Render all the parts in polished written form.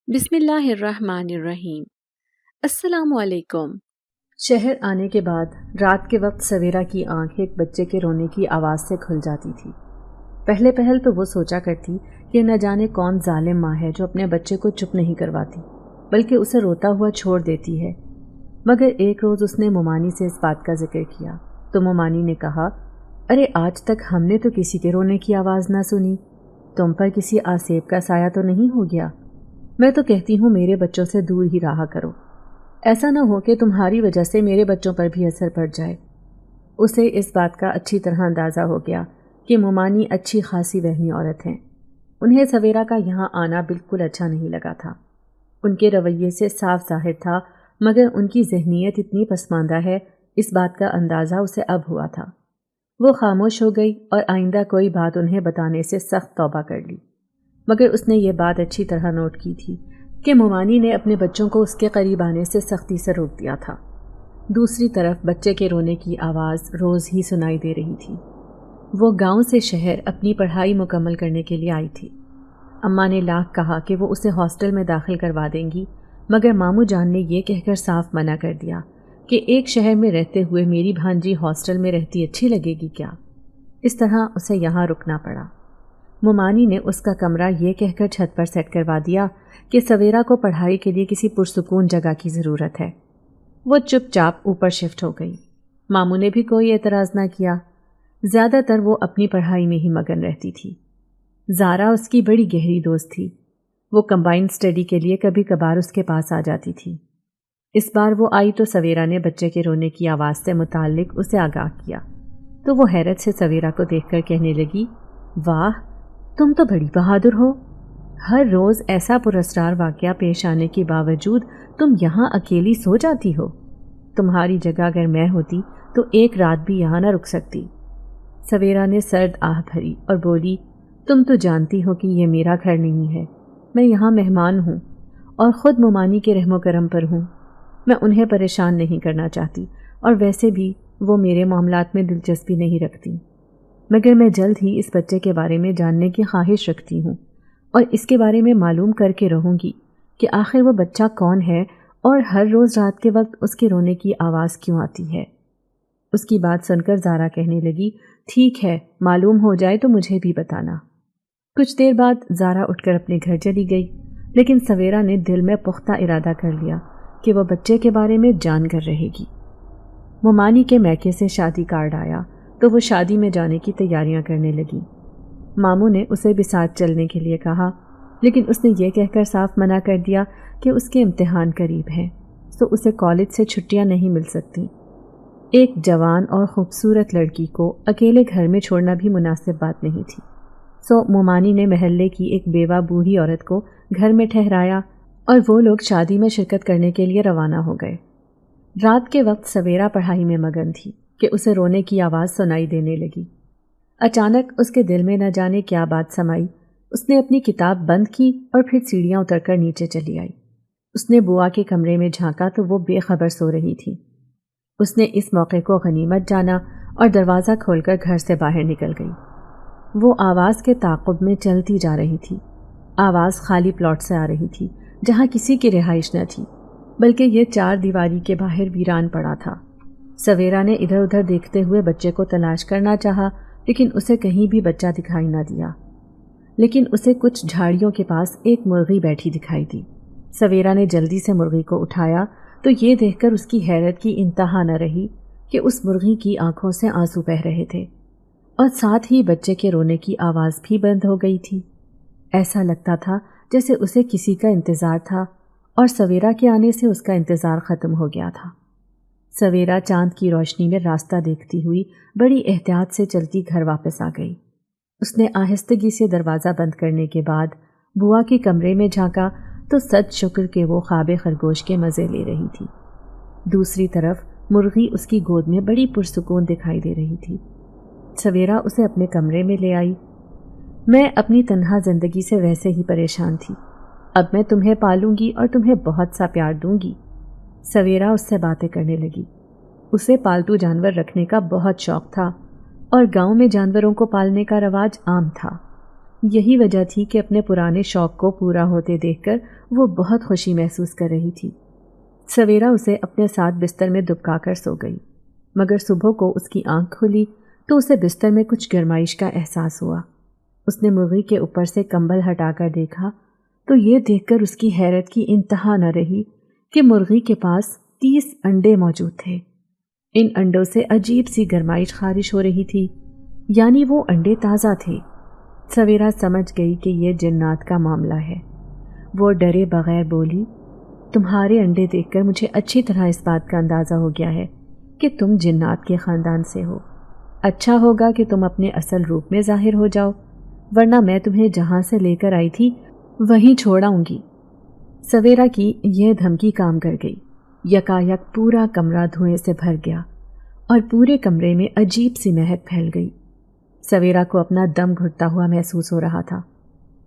بسم اللہ الرحمن الرحیم۔ السلام علیکم۔ شہر آنے کے بعد رات کے وقت سویرا کی آنکھ ایک بچے کے رونے کی آواز سے کھل جاتی تھی۔ پہلے پہل تو وہ سوچا کرتی کہ نہ جانے کون ظالم ماں ہے جو اپنے بچے کو چپ نہیں کرواتی بلکہ اسے روتا ہوا چھوڑ دیتی ہے، مگر ایک روز اس نے ممانی سے اس بات کا ذکر کیا تو ممانی نے کہا، ارے آج تک ہم نے تو کسی کے رونے کی آواز نہ سنی، تم پر کسی آسیب کا سایہ تو نہیں ہو گیا؟ میں تو کہتی ہوں میرے بچوں سے دور ہی رہا کرو، ایسا نہ ہو کہ تمہاری وجہ سے میرے بچوں پر بھی اثر پڑ جائے۔ اسے اس بات کا اچھی طرح اندازہ ہو گیا کہ ممانی اچھی خاصی وہمی عورت ہیں۔ انہیں سویرا کا یہاں آنا بالکل اچھا نہیں لگا تھا۔ ان کے رویے سے صاف ظاہر تھا، مگر ان کی ذہنیت اتنی پسماندہ ہے، اس بات کا اندازہ اسے اب ہوا تھا۔ وہ خاموش ہو گئی اور آئندہ کوئی بات انہیں بتانے سے سخت توبہ کر لی، مگر اس نے یہ بات اچھی طرح نوٹ کی تھی کہ ممانی نے اپنے بچوں کو اس کے قریب آنے سے سختی سے روک دیا تھا۔ دوسری طرف بچے کے رونے کی آواز روز ہی سنائی دے رہی تھی۔ وہ گاؤں سے شہر اپنی پڑھائی مکمل کرنے کے لیے آئی تھی۔ اماں نے لاکھ کہا کہ وہ اسے ہاسٹل میں داخل کروا دیں گی، مگر ماموں جان نے یہ کہہ کر صاف منع کر دیا کہ ایک شہر میں رہتے ہوئے میری بھانجی ہاسٹل میں رہتی اچھی لگے گی کیا؟ اس طرح اسے یہاں رکنا پڑا۔ ممانی نے اس کا کمرہ یہ کہہ کر چھت پر سیٹ کروا دیا کہ سویرا کو پڑھائی کے لیے کسی پرسکون جگہ کی ضرورت ہے۔ وہ چپ چاپ اوپر شفٹ ہو گئی۔ ماموں نے بھی کوئی اعتراض نہ کیا۔ زیادہ تر وہ اپنی پڑھائی میں ہی مگن رہتی تھی۔ زارا اس کی بڑی گہری دوست تھی۔ وہ کمبائنڈ اسٹڈی کے لیے کبھی کبھار اس کے پاس آ جاتی تھی۔ اس بار وہ آئی تو سویرا نے بچے کے رونے کی آواز سے متعلق اسے آگاہ کیا تو وہ حیرت سے سویرا کو دیکھ کر کہنے لگی، واہ، تم تو بڑی بہادر ہو۔ ہر روز ایسا پراسرار واقعہ پیش آنے کے باوجود تم یہاں اکیلی سو جاتی ہو۔ تمہاری جگہ اگر میں ہوتی تو ایک رات بھی یہاں نہ رک سکتی۔ سویرا نے سرد آہ بھری اور بولی، تم تو جانتی ہو کہ یہ میرا گھر نہیں ہے، میں یہاں مہمان ہوں اور خود ممانی کے رحم و کرم پر ہوں۔ میں انہیں پریشان نہیں کرنا چاہتی اور ویسے بھی وہ میرے معاملات میں دلچسپی نہیں رکھتی، مگر میں جلد ہی اس بچے کے بارے میں جاننے کی خواہش رکھتی ہوں اور اس کے بارے میں معلوم کر کے رہوں گی کہ آخر وہ بچہ کون ہے اور ہر روز رات کے وقت اس کے رونے کی آواز کیوں آتی ہے۔ اس کی بات سن کر زارا کہنے لگی، ٹھیک ہے، معلوم ہو جائے تو مجھے بھی بتانا۔ کچھ دیر بعد زارا اٹھ کر اپنے گھر چلی گئی، لیکن سویرا نے دل میں پختہ ارادہ کر لیا کہ وہ بچے کے بارے میں جان کر رہے گی۔ ممانی کے میکے سے شادی کارڈ آیا تو وہ شادی میں جانے کی تیاریاں کرنے لگی۔ ماموں نے اسے بھی ساتھ چلنے کے لیے کہا، لیکن اس نے یہ کہہ کر صاف منع کر دیا کہ اس کے امتحان قریب ہیں، تو اسے کالج سے چھٹیاں نہیں مل سکتی۔ ایک جوان اور خوبصورت لڑکی کو اکیلے گھر میں چھوڑنا بھی مناسب بات نہیں تھی، سو ممانی نے محلے کی ایک بیوہ بوڑھی عورت کو گھر میں ٹھہرایا اور وہ لوگ شادی میں شرکت کرنے کے لیے روانہ ہو گئے۔ رات کے وقت سویرا پڑھائی میں مگن تھی کہ اسے رونے کی آواز سنائی دینے لگی۔ اچانک اس کے دل میں نہ جانے کیا بات سمائی۔ اس نے اپنی کتاب بند کی اور پھر سیڑھیاں اتر کر نیچے چلی آئی۔ اس نے بوا کے کمرے میں جھانکا تو وہ بے خبر سو رہی تھی۔ اس نے اس موقع کو غنیمت جانا اور دروازہ کھول کر گھر سے باہر نکل گئی۔ وہ آواز کے تعاقب میں چلتی جا رہی تھی۔ آواز خالی پلاٹ سے آ رہی تھی جہاں کسی کی رہائش نہ تھی، بلکہ یہ چار دیواری کے باہر ویران پڑا تھا۔ سویرا نے ادھر ادھر دیکھتے ہوئے بچے کو تلاش کرنا چاہا، لیکن اسے کہیں بھی بچہ دکھائی نہ دیا، لیکن اسے کچھ جھاڑیوں کے پاس ایک مرغی بیٹھی دکھائی دی۔ سویرا نے جلدی سے مرغی کو اٹھایا تو یہ دیکھ کر اس کی حیرت کی انتہا نہ رہی کہ اس مرغی کی آنکھوں سے آنسو بہہ رہے تھے اور ساتھ ہی بچے کے رونے کی آواز بھی بند ہو گئی تھی۔ ایسا لگتا تھا جیسے اسے کسی کا انتظار تھا اور سویرا کے آنے سے اس کا انتظار ختم ہو گیا تھا۔ سویرا چاند کی روشنی میں راستہ دیکھتی ہوئی بڑی احتیاط سے چلتی گھر واپس آ گئی۔ اس نے آہستگی سے دروازہ بند کرنے کے بعد بوا کے کمرے میں جھانکا تو سد شکر کہ وہ خواب خرگوش کے مزے لے رہی تھی۔ دوسری طرف مرغی اس کی گود میں بڑی پرسکون دکھائی دے رہی تھی۔ سویرا اسے اپنے کمرے میں لے آئی۔ میں اپنی تنہا زندگی سے ویسے ہی پریشان تھی، اب میں تمہیں پالوں گی اور تمہیں بہت سا پیار دوں گی۔ سویرا اس سے باتیں کرنے لگی۔ اسے پالتو جانور رکھنے کا بہت شوق تھا اور گاؤں میں جانوروں کو پالنے کا رواج عام تھا۔ یہی وجہ تھی کہ اپنے پرانے شوق کو پورا ہوتے دیکھ کر وہ بہت خوشی محسوس کر رہی تھی۔ سویرا اسے اپنے ساتھ بستر میں دبکا کر سو گئی، مگر صبح کو اس کی آنکھ کھلی تو اسے بستر میں کچھ گرمائش کا احساس ہوا۔ اس نے مرغی کے اوپر سے کمبل ہٹا کر دیکھا تو یہ دیکھ کر اس کی حیرت کی انتہا نہ رہی کہ مرغی کے پاس 30 انڈے موجود تھے۔ ان انڈوں سے عجیب سی گرمائش خارج ہو رہی تھی، یعنی وہ انڈے تازہ تھے۔ سویرا سمجھ گئی کہ یہ جنات کا معاملہ ہے۔ وہ ڈرے بغیر بولی، تمہارے انڈے دیکھ کر مجھے اچھی طرح اس بات کا اندازہ ہو گیا ہے کہ تم جنات کے خاندان سے ہو۔ اچھا ہوگا کہ تم اپنے اصل روپ میں ظاہر ہو جاؤ، ورنہ میں تمہیں جہاں سے لے کر آئی تھی وہیں چھوڑ آؤں گی۔ سویرا کی یہ دھمکی کام کر گئی۔ یکایک پورا کمرہ دھوئیں سے بھر گیا اور پورے کمرے میں عجیب سی مہک پھیل گئی۔ سویرا کو اپنا دم گھٹتا ہوا محسوس ہو رہا تھا۔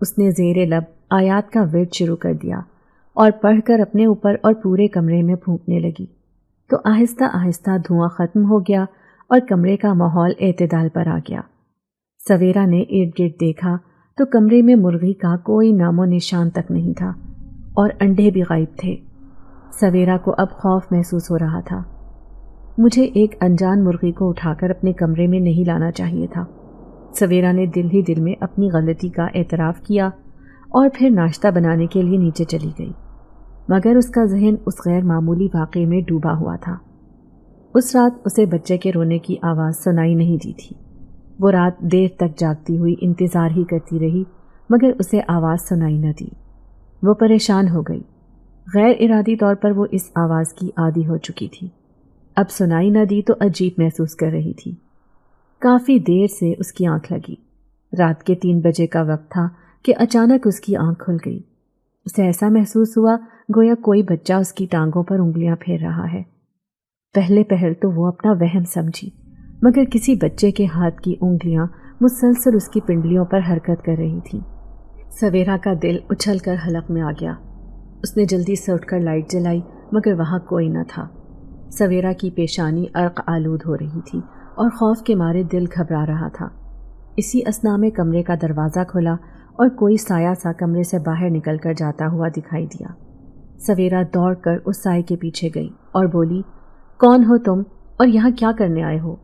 اس نے زیر لب آیات کا ورد شروع کر دیا اور پڑھ کر اپنے اوپر اور پورے کمرے میں پھونکنے لگی تو آہستہ آہستہ دھواں ختم ہو گیا اور کمرے کا ماحول اعتدال پر آ گیا۔ سویرا نے ارد گرد دیکھا تو کمرے میں مرغی کا کوئی نام و نشان تک نہیں تھا اور انڈے بھی غائب تھے۔ سویرا کو اب خوف محسوس ہو رہا تھا۔ مجھے ایک انجان مرغی کو اٹھا کر اپنے کمرے میں نہیں لانا چاہیے تھا۔ سویرا نے دل ہی دل میں اپنی غلطی کا اعتراف کیا اور پھر ناشتہ بنانے کے لیے نیچے چلی گئی، مگر اس کا ذہن اس غیر معمولی واقعے میں ڈوبا ہوا تھا۔ اس رات اسے بچے کے رونے کی آواز سنائی نہیں دی تھی۔ وہ رات دیر تک جاگتی ہوئی انتظار ہی کرتی رہی، مگر اسے آواز سنائی نہ دی۔ وہ پریشان ہو گئی۔ غیر ارادی طور پر وہ اس آواز کی عادی ہو چکی تھی۔ اب سنائی نہ دی تو عجیب محسوس کر رہی تھی۔ کافی دیر سے اس کی آنکھ لگی۔ رات کے 3 بجے کا وقت تھا کہ اچانک اس کی آنکھ کھل گئی۔ اسے ایسا محسوس ہوا گویا کوئی بچہ اس کی ٹانگوں پر انگلیاں پھیر رہا ہے۔ پہلے پہل تو وہ اپنا وہم سمجھی، مگر کسی بچے کے ہاتھ کی انگلیاں مسلسل اس کی پنڈلیوں پر حرکت کر رہی تھیں۔ سویرا کا دل اچھل کر حلق میں آ گیا۔ اس نے جلدی سے اٹھ کر لائٹ جلائی، مگر وہاں کوئی نہ تھا۔ سویرا کی پیشانی عرق آلود ہو رہی تھی اور خوف کے مارے دل گھبرا رہا تھا۔ اسی اثنا میں کمرے کا دروازہ کھلا اور کوئی سایہ سا کمرے سے باہر نکل کر جاتا ہوا دکھائی دیا۔ سویرا دوڑ کر اس سائے کے پیچھے گئی اور بولی، کون ہو تم اور یہاں کیا کرنے آئے ہو؟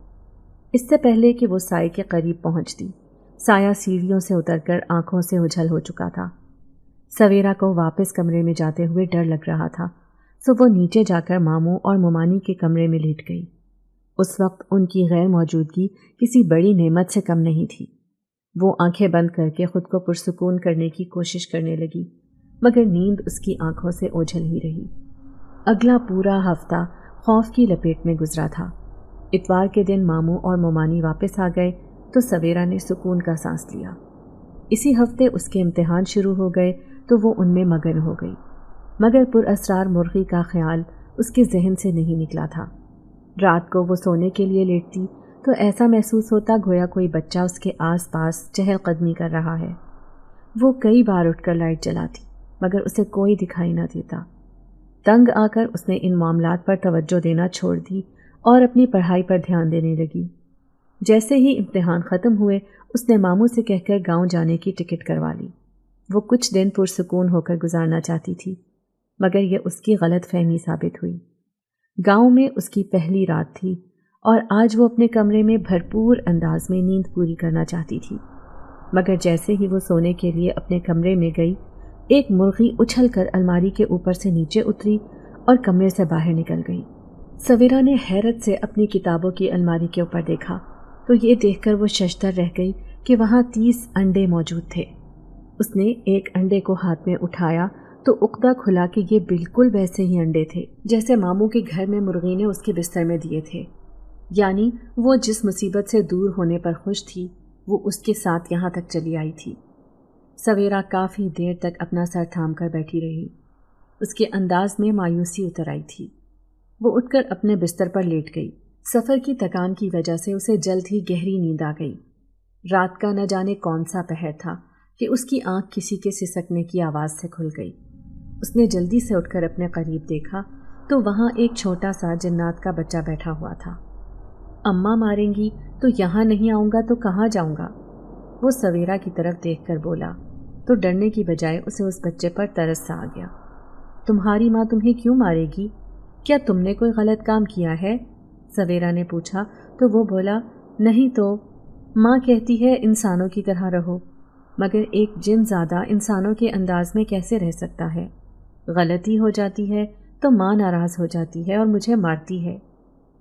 اس سے پہلے کہ وہ سائے کے قریب پہنچتی، سایہ سیڑھیوں سے اتر کر آنکھوں سے اجھل ہو چکا تھا۔ سویرا کو واپس کمرے میں جاتے ہوئے ڈر لگ رہا تھا، سو وہ نیچے جا کر ماموں اور ممانی کے کمرے میں لیٹ گئی۔ اس وقت ان کی غیر موجودگی کسی بڑی نعمت سے کم نہیں تھی۔ وہ آنکھیں بند کر کے خود کو پرسکون کرنے کی کوشش کرنے لگی، مگر نیند اس کی آنکھوں سے اوجھل ہی رہی۔ اگلا پورا ہفتہ خوف کی لپیٹ میں گزرا تھا۔ اتوار کے دن ماموں اور ممانی واپس آ گئے تو سویرا نے سکون کا سانس لیا۔ اسی ہفتے اس کے امتحان شروع ہو گئے تو وہ ان میں مگن ہو گئی، مگر پراسرار مرغی کا خیال اس کے ذہن سے نہیں نکلا تھا۔ رات کو وہ سونے کے لیے لیٹتی تو ایسا محسوس ہوتا گویا کوئی بچہ اس کے آس پاس چہل قدمی کر رہا ہے۔ وہ کئی بار اٹھ کر لائٹ جلاتی، مگر اسے کوئی دکھائی نہ دیتا۔ تنگ آ کر اس نے ان معاملات پر توجہ دینا چھوڑ دی اور اپنی پڑھائی پر دھیان دینے لگی۔ جیسے ہی امتحان ختم ہوئے اس نے ماموں سے کہہ کر گاؤں جانے کی ٹکٹ کروا لی۔ وہ کچھ دن پرسکون ہو کر گزارنا چاہتی تھی، مگر یہ اس کی غلط فہمی ثابت ہوئی۔ گاؤں میں اس کی پہلی رات تھی اور آج وہ اپنے کمرے میں بھرپور انداز میں نیند پوری کرنا چاہتی تھی، مگر جیسے ہی وہ سونے کے لیے اپنے کمرے میں گئی، ایک مرغی اچھل کر الماری کے اوپر سے نیچے اتری اور کمرے سے باہر نکل گئی۔ سویرا نے حیرت سے اپنی کتابوں کی الماری کے اوپر دیکھا تو یہ دیکھ کر وہ ششدر رہ گئی کہ وہاں 30 انڈے موجود تھے۔ اس نے ایک انڈے کو ہاتھ میں اٹھایا تو عقدہ کھلا کہ یہ بالکل ویسے ہی انڈے تھے جیسے ماموں کے گھر میں مرغی نے اس کے بستر میں دیے تھے، یعنی وہ جس مصیبت سے دور ہونے پر خوش تھی وہ اس کے ساتھ یہاں تک چلی آئی تھی۔ سویرا کافی دیر تک اپنا سر تھام کر بیٹھی رہی۔ اس کے انداز میں مایوسی اتر آئی تھی۔ وہ اٹھ کر اپنے بستر پر لیٹ گئی۔ سفر کی تکان کی وجہ سے اسے جلد ہی گہری نیند آ گئی۔ رات کا نہ جانے کون سا پہر تھا کہ اس کی آنکھ کسی کے سسکنے کی آواز سے کھل گئی۔ اس نے جلدی سے اٹھ کر اپنے قریب دیکھا تو وہاں ایک چھوٹا سا جنات کا بچہ بیٹھا ہوا تھا۔ اماں ماریں گی تو یہاں نہیں آؤں گا تو کہاں جاؤں گا؟ وہ سویرا کی طرف دیکھ کر بولا تو ڈرنے کی بجائے اسے اس بچے پر ترس سا آ گیا۔ تمہاری ماں تمہیں کیوں مارے گی؟ کیا تم نے کوئی غلط کام کیا ہے؟ سویرا نے پوچھا تو وہ بولا نہیں تو ماں کہتی ہے انسانوں کی طرح رہو، مگر ایک جن زادہ انسانوں کے انداز میں کیسے رہ سکتا ہے؟ غلطی ہو جاتی ہے تو ماں ناراض ہو جاتی ہے اور مجھے مارتی ہے۔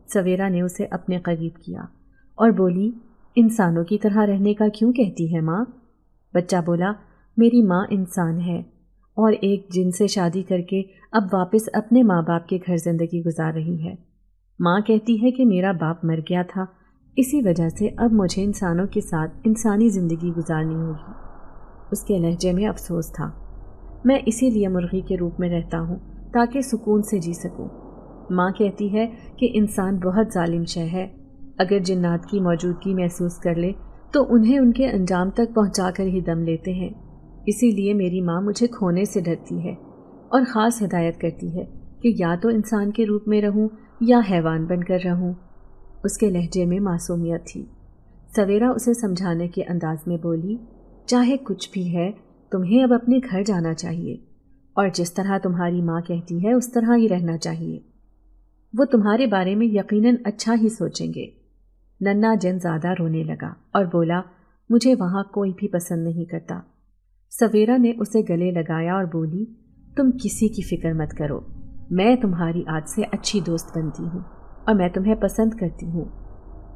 سویرا نے اسے اپنے قریب کیا اور بولی انسانوں کی طرح رہنے کا کیوں کہتی ہے ماں؟ بچہ بولا میری ماں انسان ہے اور ایک جن سے شادی کر کے اب واپس اپنے ماں باپ کے گھر زندگی گزار رہی ہے۔ ماں کہتی ہے کہ میرا باپ مر گیا تھا، اسی وجہ سے اب مجھے انسانوں کے ساتھ انسانی زندگی گزارنی ہوگی۔ اس کے لہجے میں افسوس تھا۔ میں اسی لیے مرغی کے روپ میں رہتا ہوں تاکہ سکون سے جی سکوں۔ ماں کہتی ہے کہ انسان بہت ظالم شے ہے، اگر جنات کی موجودگی محسوس کر لے تو انہیں ان کے انجام تک پہنچا کر ہی دم لیتے ہیں۔ اسی لیے میری ماں مجھے کھونے سے ڈرتی ہے اور خاص ہدایت کرتی ہے کہ یا تو انسان کے روپ میں رہوں یا حیوان بن کر رہوں۔ اس کے لہجے میں معصومیت تھی۔ سویرا اسے سمجھانے کے انداز میں بولی چاہے کچھ بھی ہے تمہیں اب اپنے گھر جانا چاہیے اور جس طرح تمہاری ماں کہتی ہے اس طرح ہی رہنا چاہیے۔ وہ تمہارے بارے میں یقیناً اچھا ہی سوچیں گے۔ ننا جن زیادہ رونے لگا اور بولا مجھے وہاں کوئی بھی پسند نہیں کرتا۔ سویرا نے اسے گلے لگایا اور بولی تم کسی کی فکر مت کرو، میں تمہاری آج سے اچھی دوست بنتی ہوں اور میں تمہیں پسند کرتی ہوں۔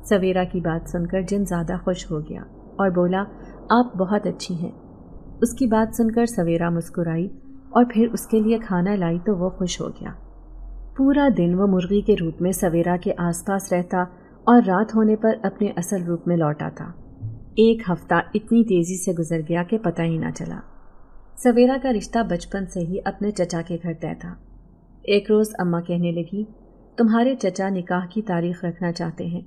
سویرا کی بات سن کر جن زیادہ خوش ہو گیا اور بولا آپ بہت اچھی ہیں۔ اس کی بات سن کر سویرا مسکرائی اور پھر اس کے لیے کھانا لائی تو وہ خوش ہو گیا۔ پورا دن وہ مرغی کے روپ میں سویرا کے آس پاس رہتا اور رات ہونے پر اپنے اصل روپ میں لوٹ آتا۔ ایک ہفتہ اتنی تیزی سے گزر گیا کہ پتہ ہی نہ چلا۔ سویرا کا رشتہ بچپن سے ہی اپنے چچا کے گھر طے تھا۔ ایک روز اماں کہنے لگی تمہارے چچا نکاح کی تاریخ رکھنا چاہتے ہیں،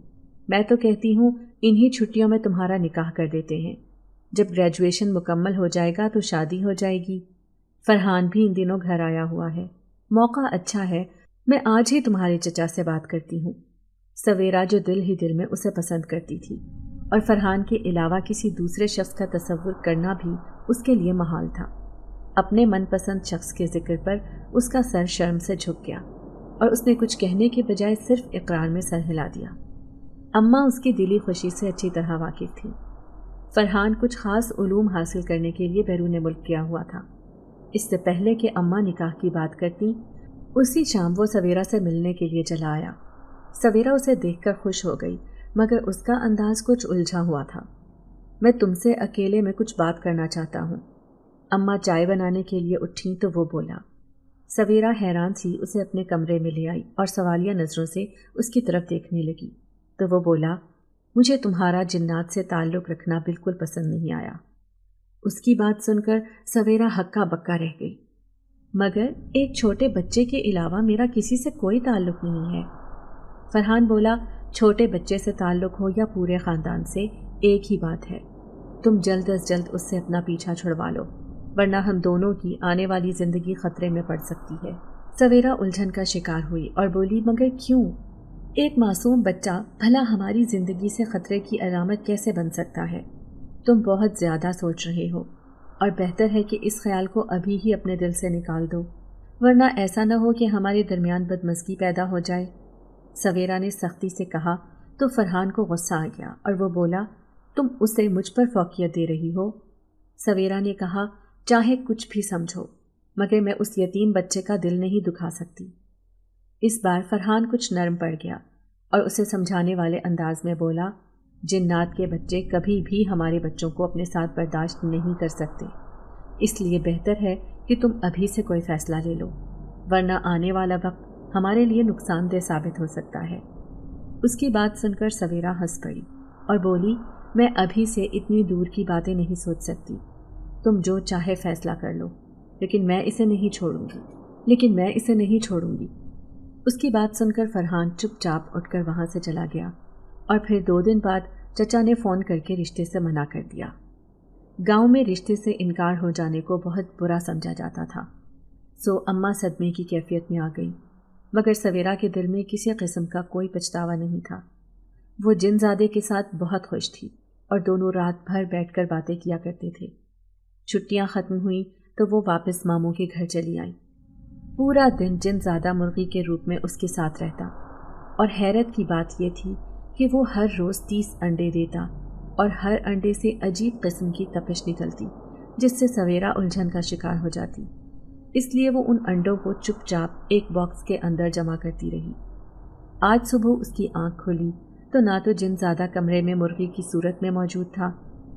میں تو کہتی ہوں انہی چھٹیوں میں تمہارا نکاح کر دیتے ہیں، جب گریجویشن مکمل ہو جائے گا تو شادی ہو جائے گی۔ فرحان بھی ان دنوں گھر آیا ہوا ہے، موقع اچھا ہے، میں آج ہی تمہارے چچا سے بات کرتی ہوں۔ سویرا جو دل ہی دل میں اسے پسند کرتی تھی اور فرحان کے علاوہ کسی دوسرے شخص کا تصور کرنا بھی اس کے لیے محال تھا، اپنے من پسند شخص کے ذکر پر اس کا سر شرم سے جھک گیا اور اس نے کچھ کہنے کے بجائے صرف اقرار میں سر ہلا دیا۔ اماں اس کی دلی خوشی سے اچھی طرح واقف تھی۔ فرحان کچھ خاص علوم حاصل کرنے کے لیے بیرون ملک گیا ہوا تھا۔ اس سے پہلے کہ اماں نکاح کی بات کرتی، اسی شام وہ سویرا سے ملنے کے لیے چلا آیا۔ سویرا اسے دیکھ کر خوش ہو گئی مگر اس کا انداز کچھ الجھا ہوا تھا۔ میں تم سے اکیلے میں کچھ بات کرنا چاہتا ہوں۔ اماں چائے بنانے کے لیے اٹھیں تو وہ بولا۔ سویرا حیران سی اسے اپنے کمرے میں لے آئی اور سوالیہ نظروں سے اس کی طرف دیکھنے لگی تو وہ بولا مجھے تمہارا جنات سے تعلق رکھنا بالکل پسند نہیں آیا۔ اس کی بات سن کر سویرا ہکا بکا رہ گئی۔ مگر ایک چھوٹے بچے کے علاوہ میرا کسی سے کوئی تعلق نہیں ہے۔ فرحان بولا چھوٹے بچے سے تعلق ہو یا پورے خاندان سے ایک ہی بات ہے، تم جلد از جلد اس سے اپنا پیچھا چھڑوا لو ورنہ ہم دونوں کی آنے والی زندگی خطرے میں پڑ سکتی ہے۔ سویرا الجھن کا شکار ہوئی اور بولی مگر کیوں؟ ایک معصوم بچہ بھلا ہماری زندگی سے خطرے کی علامت کیسے بن سکتا ہے؟ تم بہت زیادہ سوچ رہے ہو اور بہتر ہے کہ اس خیال کو ابھی ہی اپنے دل سے نکال دو ورنہ ایسا نہ ہو کہ ہمارے درمیان بدمزگی پیدا ہو جائے۔ سویرا نے سختی سے کہا تو فرحان کو غصہ آ گیا اور وہ بولا تم اسے مجھ پر فوقیت دے رہی ہو۔ سویرا نے کہا چاہے کچھ بھی سمجھو مگر میں اس یتیم بچے کا دل نہیں دکھا سکتی۔ اس بار فرحان کچھ نرم پڑ گیا اور اسے سمجھانے والے انداز میں بولا جنات کے بچے کبھی بھی ہمارے بچوں کو اپنے ساتھ برداشت نہیں کر سکتے، اس لیے بہتر ہے کہ تم ابھی سے کوئی فیصلہ لے لو ورنہ آنے والا وقت ہمارے لیے نقصان دہ ثابت ہو سکتا ہے۔ اس کی بات سن کر سویرا ہنس پڑی اور بولی میں ابھی سے اتنی دور کی باتیں نہیں سوچ سکتی، تم جو چاہے فیصلہ کر لو لیکن میں اسے نہیں چھوڑوں گی۔ اس کی بات سن کر فرحان چپ چاپ اٹھ کر وہاں سے چلا گیا اور پھر 2 دن بعد چچا نے فون کر کے رشتے سے منع کر دیا۔ گاؤں میں رشتے سے انکار ہو جانے کو بہت برا سمجھا جاتا تھا، سو اماں صدمے کی کیفیت میں آ گئی مگر سویرا کے دل میں کسی قسم کا کوئی پچھتاوا نہیں تھا۔ وہ جن زادے کے ساتھ بہت خوش تھی اور دونوں رات بھر بیٹھ کر باتیں کیا کرتے تھے۔ چھٹیاں ختم ہوئیں تو وہ واپس ماموں کے گھر چلی آئیں۔ پورا دن جن زادہ مرغی کے روپ میں اس کے ساتھ رہتا، اور حیرت کی بات یہ تھی کہ وہ ہر روز 30 انڈے دیتا اور ہر انڈے سے عجیب قسم کی تپش نکلتی جس سے سویرا الجھن کا شکار ہو جاتی۔ اس لیے وہ ان انڈوں کو چپ چاپ ایک باکس کے اندر جمع کرتی رہی۔ آج صبح اس کی آنکھ کھلی تو نہ تو جن زادہ کمرے میں مرغی کی صورت میں موجود تھا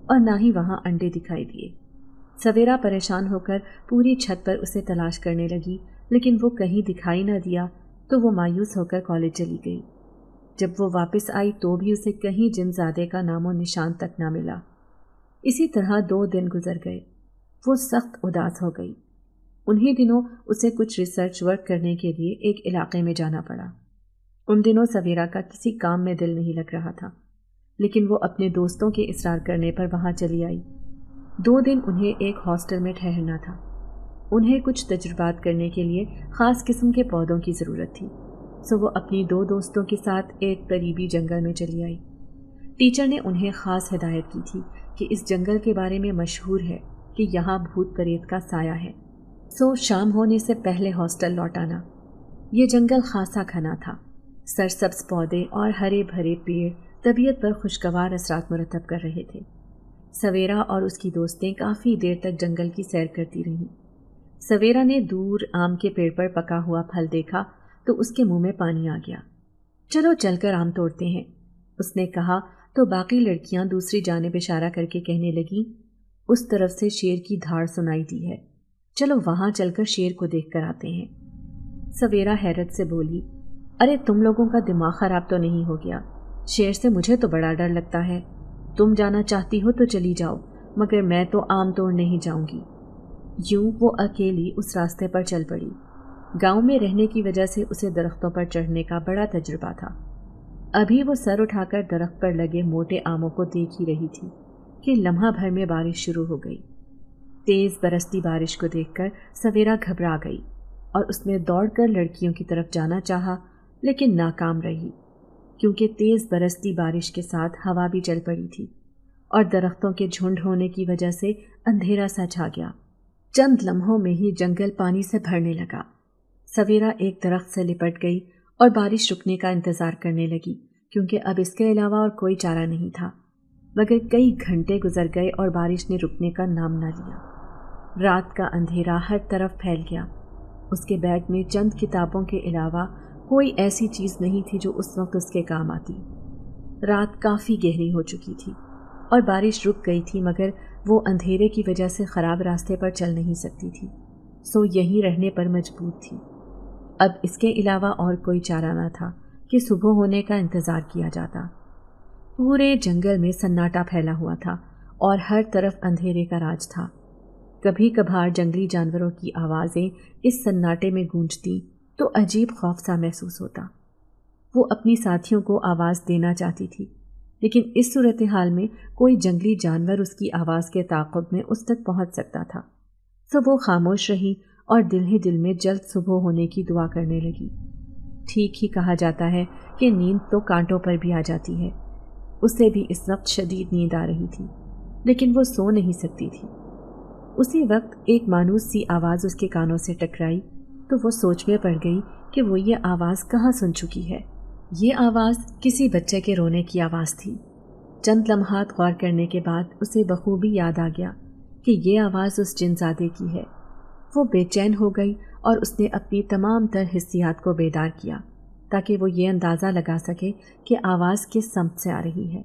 اور نہ ہی وہاں انڈے دکھائی دیے۔ سویرا پریشان ہو کر پوری چھت پر اسے تلاش کرنے لگی، لیکن وہ کہیں دکھائی نہ دیا تو وہ مایوس ہو کر کالج چلی گئی۔ جب وہ واپس آئی تو بھی اسے کہیں جن زادے کا نام و نشان تک نہ ملا۔ اسی طرح 2 دن گزر گئے۔ وہ سخت اداس ہو گئی۔ انہی دنوں اسے کچھ ریسرچ ورک کرنے کے لیے ایک علاقے میں جانا پڑا۔ ان دنوں سویرا کا کسی کام میں دل نہیں لگ رہا تھا، لیکن وہ اپنے دوستوں کے اصرار کرنے پر وہاں چلی آئی۔ 2 دن انہیں ایک ہاسٹل میں ٹھہرنا تھا۔ انہیں کچھ تجربات کرنے کے لیے خاص قسم کے پودوں کی ضرورت تھی، سو وہ اپنی 2 دوستوں کے ساتھ ایک قریبی جنگل میں چلی آئی۔ ٹیچر نے انہیں خاص ہدایت کی تھی کہ اس جنگل کے بارے میں مشہور ہے کہ یہاں بھوت پریت کا سایہ ہے، سو شام ہونے سے پہلے ہاسٹل لوٹ آنا۔ یہ جنگل خاصا گھنا تھا۔ سرسبز پودے اور ہرے بھرے پیڑ طبیعت پر خوشگوار اثرات مرتب کر رہے تھے۔ سویرا اور اس کی دوستیں کافی دیر تک جنگل کی سیر کرتی رہیں۔ سویرا نے دور آم کے پیڑ پر پکا ہوا پھل دیکھا تو اس کے منہ میں پانی آ گیا۔ چلو چل کر آم توڑتے ہیں، اس نے کہا تو باقی لڑکیاں دوسری جانب اشارہ کر کے کہنے لگیں، اس طرف سے شیر کی دھاڑ سنائی دی ہے، چلو وہاں چل کر شیر کو دیکھ کر آتے ہیں۔ سویرا حیرت سے بولی، ارے تم لوگوں کا دماغ خراب تو نہیں ہو گیا؟ شیر سے مجھے تو بڑا ڈر لگتا ہے۔ تم جانا چاہتی ہو تو چلی جاؤ، مگر میں تو آم توڑ نہیں جاؤں گی۔ یوں وہ اکیلی اس راستے پر چل پڑی۔ گاؤں میں رہنے کی وجہ سے اسے درختوں پر چڑھنے کا بڑا تجربہ تھا۔ ابھی وہ سر اٹھا کر درخت پر لگے موٹے آموں کو دیکھ ہی رہی تھی کہ لمحہ بھر میں بارش شروع ہو گئی۔ تیز برستی بارش کو دیکھ کر سویرا گھبرا گئی اور اس نے دوڑ کر لڑکیوں کی طرف جانا چاہا، لیکن ناکام رہی، کیونکہ تیز برستی بارش کے ساتھ ہوا بھی چل پڑی تھی اور درختوں کے جھنڈ ہونے کی وجہ سے اندھیرا سا چھا گیا۔ چند لمحوں میں ہی جنگل پانی سے بھرنے لگا۔ سویرا ایک درخت سے لپٹ گئی اور بارش رکنے کا انتظار کرنے لگی، کیونکہ اب اس کے علاوہ اور کوئی چارہ نہیں تھا۔ مگر کئی گھنٹے گزر گئے اور بارش نے رکنے کا نام نہ لیا۔ رات کا اندھیرا ہر طرف پھیل گیا۔ اس کے بیگ میں چند کتابوں کے علاوہ کوئی ایسی چیز نہیں تھی جو اس وقت اس کے کام آتی۔ رات کافی گہری ہو چکی تھی اور بارش رک گئی تھی، مگر وہ اندھیرے کی وجہ سے خراب راستے پر چل نہیں سکتی تھی، سو یہیں رہنے پر مجبور تھی۔ اب اس کے علاوہ اور کوئی چارہ نہ تھا کہ صبح ہونے کا انتظار کیا جاتا۔ پورے جنگل میں سناٹا پھیلا ہوا تھا اور ہر طرف اندھیرے کا راج تھا۔ کبھی کبھار جنگلی جانوروں کی آوازیں اس سناٹے میں گونجتی تو عجیب خوف سا محسوس ہوتا۔ وہ اپنی ساتھیوں کو آواز دینا چاہتی تھی، لیکن اس صورتحال میں کوئی جنگلی جانور اس کی آواز کے تعاقب میں اس تک پہنچ سکتا تھا، سو وہ خاموش رہی اور دل ہی دل میں جلد صبح ہونے کی دعا کرنے لگی۔ ٹھیک ہی کہا جاتا ہے کہ نیند تو کانٹوں پر بھی آ جاتی ہے۔ اسے بھی اس وقت شدید نیند آ رہی تھی، لیکن وہ سو نہیں سکتی تھی۔ اسی وقت ایک مانوس سی آواز اس کے کانوں سے ٹکرائی تو وہ سوچ میں پڑ گئی کہ وہ یہ آواز کہاں سن چکی ہے۔ یہ آواز کسی بچے کے رونے کی آواز تھی۔ چند لمحات غور کرنے کے بعد اسے بخوبی یاد آ گیا کہ یہ آواز اس جنزادے کی ہے۔ وہ بے چین ہو گئی اور اس نے اپنی تمام تر حسیات کو بیدار کیا تاکہ وہ یہ اندازہ لگا سکے کہ آواز کس سمت سے آ رہی ہے۔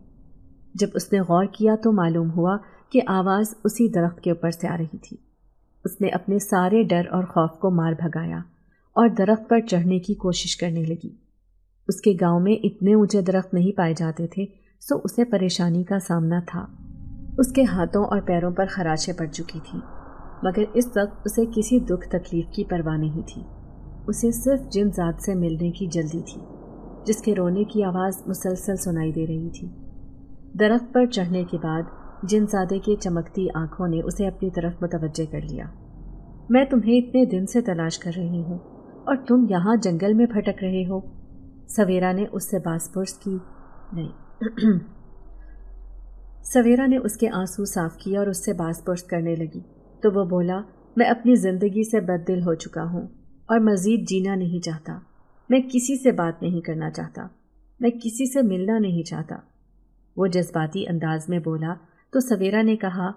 جب اس نے غور کیا تو معلوم ہوا کہ آواز اسی درخت کے اوپر سے آ رہی تھی۔ اس نے اپنے سارے ڈر اور خوف کو مار بھگایا اور درخت پر چڑھنے کی کوشش کرنے لگی۔ اس کے گاؤں میں اتنے اونچے درخت نہیں پائے جاتے تھے، سو اسے پریشانی کا سامنا تھا۔ اس کے ہاتھوں اور پیروں پر خراشیں پڑ چکی تھیں، مگر اس وقت اسے کسی دکھ تکلیف کی پرواہ نہیں تھی۔ اسے صرف جن ذات سے ملنے کی جلدی تھی، جس کے رونے کی آواز مسلسل سنائی دے رہی تھی۔ درخت پر چڑھنے کے بعد جن زادے کی چمکتی آنکھوں نے اسے اپنی طرف متوجہ کر لیا۔ میں تمہیں اتنے دن سے تلاش کر رہی ہوں اور تم یہاں جنگل میں بھٹک رہے ہو؟ سویرا نے اس سے باز پرس کی۔ نہیں سویرا نے اس کے آنسو صاف کیا اور اس سے باس پرس کرنے لگی تو وہ بولا، میں اپنی زندگی سے بد دل ہو چکا ہوں اور مزید جینا نہیں چاہتا۔ میں کسی سے بات نہیں کرنا چاہتا، میں کسی سے ملنا نہیں چاہتا۔ وہ جذباتی انداز میں بولا تو سویرا نے کہا،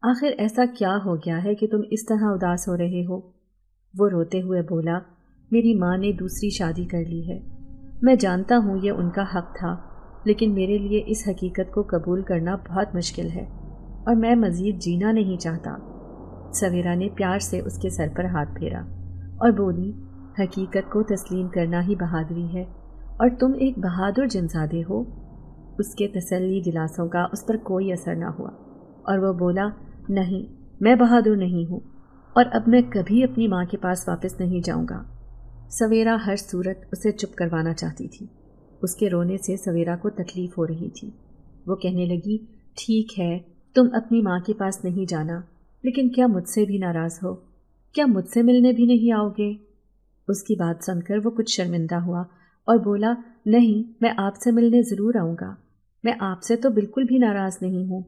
آخر ایسا کیا ہو گیا ہے کہ تم اس طرح اداس ہو رہے ہو؟ وہ روتے ہوئے بولا، میری ماں نے دوسری شادی کر لی ہے۔ میں جانتا ہوں یہ ان کا حق تھا، لیکن میرے لیے اس حقیقت کو قبول کرنا بہت مشکل ہے اور میں مزید جینا نہیں چاہتا۔ سویرا نے پیار سے اس کے سر پر ہاتھ پھیرا اور بولی، حقیقت کو تسلیم کرنا ہی بہادری ہے اور تم ایک بہادر جنزادے ہو۔ اس کے تسلی دلاسوں کا اس پر کوئی اثر نہ ہوا اور وہ بولا، نہیں، میں بہادر نہیں ہوں اور اب میں کبھی اپنی ماں کے پاس واپس نہیں جاؤں گا۔ سویرا ہر صورت اسے چپ کروانا چاہتی تھی۔ اس کے رونے سے سویرا کو تکلیف ہو رہی تھی۔ وہ کہنے لگی، ٹھیک ہے، تم اپنی ماں کے پاس نہیں جانا، لیکن کیا مجھ سے بھی ناراض ہو؟ کیا مجھ سے ملنے بھی نہیں آؤ گے؟ اس کی بات سن کر وہ کچھ شرمندہ ہوا اور بولا، نہیں، میں آپ سے ملنے ضرور آؤں گا، میں آپ سے تو بالکل بھی ناراض نہیں ہوں۔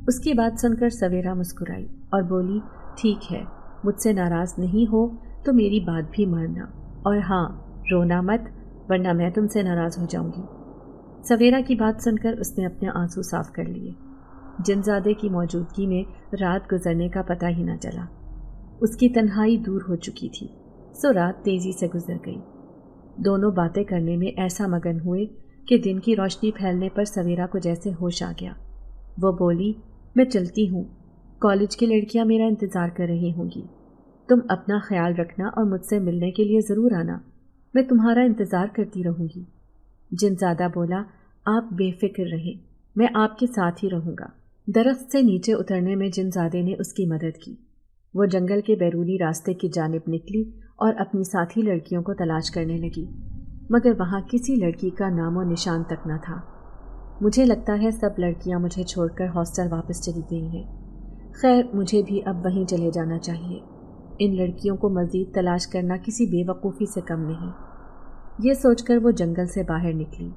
اس کی بات سن کر سویرا مسکرائی اور بولی، ٹھیک ہے، مجھ سے ناراض نہیں ہو تو میری بات بھی ماننا، اور ہاں، رونا مت، ورنہ میں تم سے ناراض ہو جاؤں گی۔ سویرا کی بات سن کر اس نے اپنے آنسو صاف کر لیے۔ جنزادے کی موجودگی میں رات گزرنے کا پتہ ہی نہ چلا۔ اس کی تنہائی دور ہو چکی تھی، سو رات تیزی سے گزر گئی۔ دونوں باتیں کرنے میں ایسا مگن ہوئے کہ دن کی روشنی پھیلنے پر سویرا کو جیسے ہوش آ گیا۔ وہ بولی، میں چلتی ہوں، کالج کی لڑکیاں میرا انتظار کر رہی ہوں گی۔ تم اپنا خیال رکھنا اور مجھ سے ملنے کے لیے ضرور آنا، میں تمہارا انتظار کرتی رہوں گی۔ جنزادہ بولا، آپ بے فکر رہیں، میں آپ کے ساتھ ہی رہوں گا۔ درخت سے نیچے اترنے میں جنزادے نے اس کی مدد کی۔ وہ جنگل کے بیرونی راستے کی جانب نکلی اور اپنی ساتھی لڑکیوں کو تلاش کرنے لگی، مگر وہاں کسی لڑکی کا نام و نشان تک نہ تھا۔ مجھے لگتا ہے سب لڑکیاں مجھے چھوڑ کر ہاسٹل واپس چلی گئی ہیں۔ خیر، مجھے بھی اب وہیں چلے جانا چاہیے۔ ان لڑکیوں کو مزید تلاش کرنا کسی بے وقوفی سے کم نہیں۔ یہ سوچ کر وہ جنگل سے باہر نکلی،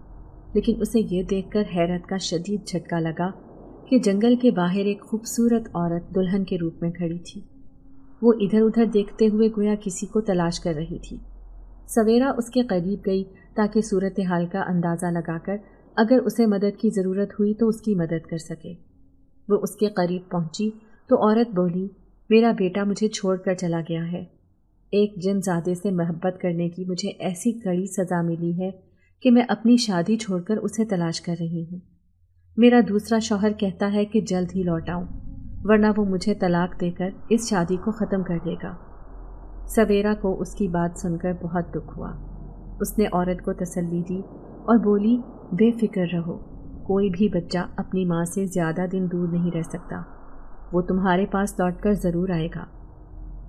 لیکن اسے یہ دیکھ کر حیرت کا شدید جھٹکا لگا کہ جنگل کے باہر ایک خوبصورت عورت دلہن کے روپ میں کھڑی تھی۔ وہ ادھر ادھر دیکھتے ہوئے گویا کسی کو تلاش کر رہی تھی۔ سویرا اس کے قریب گئی تاکہ صورتحال کا اندازہ لگا کر اگر اسے مدد کی ضرورت ہوئی تو اس کی مدد کر سکے۔ وہ اس کے قریب پہنچی تو عورت بولی، میرا بیٹا مجھے چھوڑ کر چلا گیا ہے۔ ایک جنزادے سے محبت کرنے کی مجھے ایسی کڑی سزا ملی ہے کہ میں اپنی شادی چھوڑ کر اسے تلاش کر رہی ہوں۔ میرا دوسرا شوہر کہتا ہے کہ جلد ہی لوٹ آؤں، ورنہ وہ مجھے طلاق دے کر اس شادی کو ختم کر دے گا۔ سویرا کو اس کی بات سن کر بہت دکھ ہوا۔ اس نے عورت کو تسلی دی اور بولی، بے فکر رہو، کوئی بھی بچہ اپنی ماں سے زیادہ دن دور نہیں رہ سکتا، وہ تمہارے پاس لوٹ کر ضرور آئے گا۔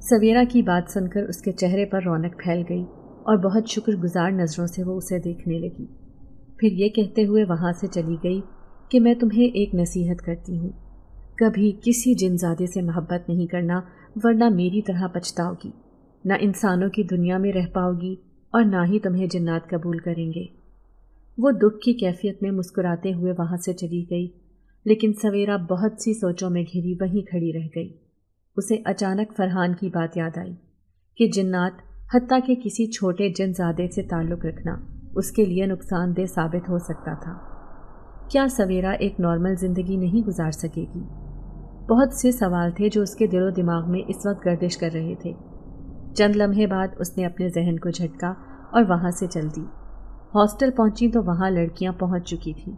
سویرا کی بات سن کر اس کے چہرے پر رونق پھیل گئی اور بہت شکر گزار نظروں سے وہ اسے دیکھنے لگی۔ پھر یہ کہتے ہوئے وہاں سے چلی گئی کہ میں تمہیں ایک نصیحت کرتی ہوں، کبھی کسی جنزادے سے محبت نہیں کرنا، ورنہ میری طرح پچھتاؤ گی، نہ انسانوں کی دنیا میں رہ پاؤ گی اور نہ ہی تمہیں جنات قبول کریں گے۔ وہ دکھ کی کیفیت میں مسکراتے ہوئے وہاں سے چلی گئی، لیکن سویرا بہت سی سوچوں میں گھری وہیں کھڑی رہ گئی۔ اسے اچانک فرحان کی بات یاد آئی کہ جنات، حتیٰ کہ کسی چھوٹے جنزادے سے تعلق رکھنا اس کے لیے نقصان دہ ثابت ہو سکتا تھا۔ کیا سویرا ایک نارمل زندگی نہیں گزار سکے گی؟ بہت سے سوال تھے جو اس کے دل و دماغ میں اس وقت گردش کر رہے تھے۔ چند لمحے بعد اس نے اپنے ذہن کو جھٹکا اور وہاں سے چل دی۔ ہاسٹل پہنچی تو وہاں لڑکیاں پہنچ چکی تھیں۔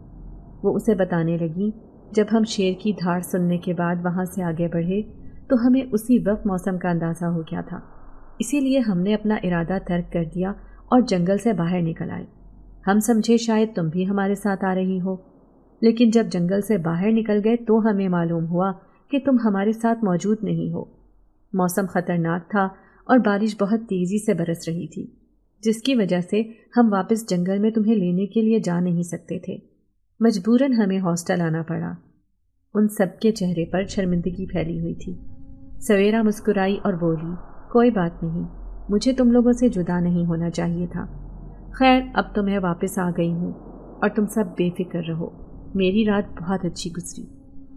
وہ اسے بتانے لگیں، جب ہم شیر کی دھاڑ سننے کے بعد وہاں سے آگے بڑھے تو ہمیں اسی وقت موسم کا اندازہ ہو گیا تھا، اسی لیے ہم نے اپنا ارادہ ترک کر دیا اور جنگل سے باہر نکل آئے۔ ہم سمجھے شاید تم بھی ہمارے ساتھ آ رہی ہو، لیکن جب جنگل سے باہر نکل گئے تو ہمیں معلوم ہوا کہ تم ہمارے ساتھ موجود نہیں ہو۔ موسم خطرناک تھا اور بارش بہت تیزی سے برس رہی تھی، جس کی وجہ سے ہم واپس جنگل میں تمہیں لینے کے لیے جا نہیں سکتے تھے۔ مجبوراً ہمیں ہاسٹل آنا پڑا۔ ان سب کے چہرے پر شرمندگی پھیلی ہوئی تھی۔ سویرا مسکرائی اور بولی، کوئی بات نہیں، مجھے تم لوگوں سے جدا نہیں ہونا چاہیے تھا۔ خیر، اب تو میں واپس آ گئی ہوں اور تم سب بے فکر رہو، میری رات بہت اچھی گزری۔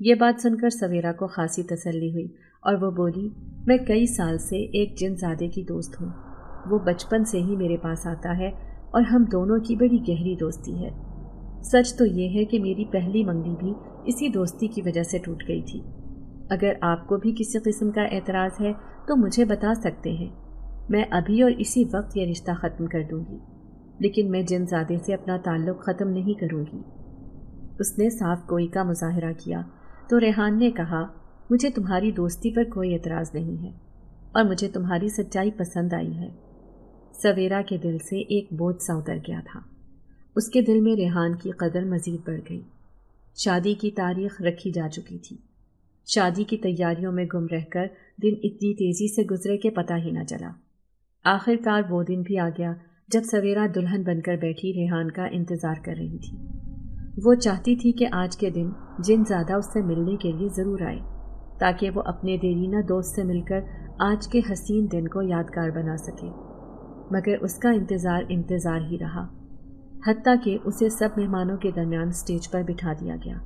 یہ بات سن کر سویرا کو خاصی تسلی ہوئی اور وہ بولی، میں کئی سال سے ایک جن زادے کی دوست ہوں. وہ بچپن سے ہی میرے پاس آتا ہے اور ہم دونوں کی بڑی گہری دوستی ہے. سچ تو یہ ہے کہ میری پہلی منگنی بھی اسی دوستی کی وجہ سے ٹوٹ گئی تھی. اگر آپ کو بھی کسی قسم کا اعتراض ہے تو مجھے بتا سکتے ہیں. میں ابھی اور اسی وقت یہ رشتہ ختم کر دوں گی، لیکن میں جن زادے سے اپنا تعلق ختم نہیں کروں گی. اس نے صاف گوئی کا مظاہرہ کیا تو ریحان نے کہا، مجھے تمہاری دوستی پر کوئی اعتراض نہیں ہے اور مجھے تمہاری سچائی پسند آئی ہے. سویرا کے دل سے ایک بوجھ سا اتر گیا تھا. اس کے دل میں ریحان کی قدر مزید بڑھ گئی. شادی کی تاریخ رکھی جا چکی تھی. شادی کی تیاریوں میں گم رہ کر دن اتنی تیزی سے گزرے کہ پتہ ہی نہ چلا. آخر کار وہ دن بھی آ گیا جب سویرا دلہن بن کر بیٹھی ریحان کا انتظار کر رہی تھی. وہ چاہتی تھی کہ آج کے دن جن زادہ اس سے ملنے کے لیے ضرور آئے تاکہ وہ اپنے دیرینہ دوست سے مل کر آج کے حسین دن کو یادگار بنا سکے. مگر اس کا انتظار ہی رہا، حتیٰ کہ اسے سب مہمانوں کے درمیان اسٹیج پر بٹھا دیا گیا.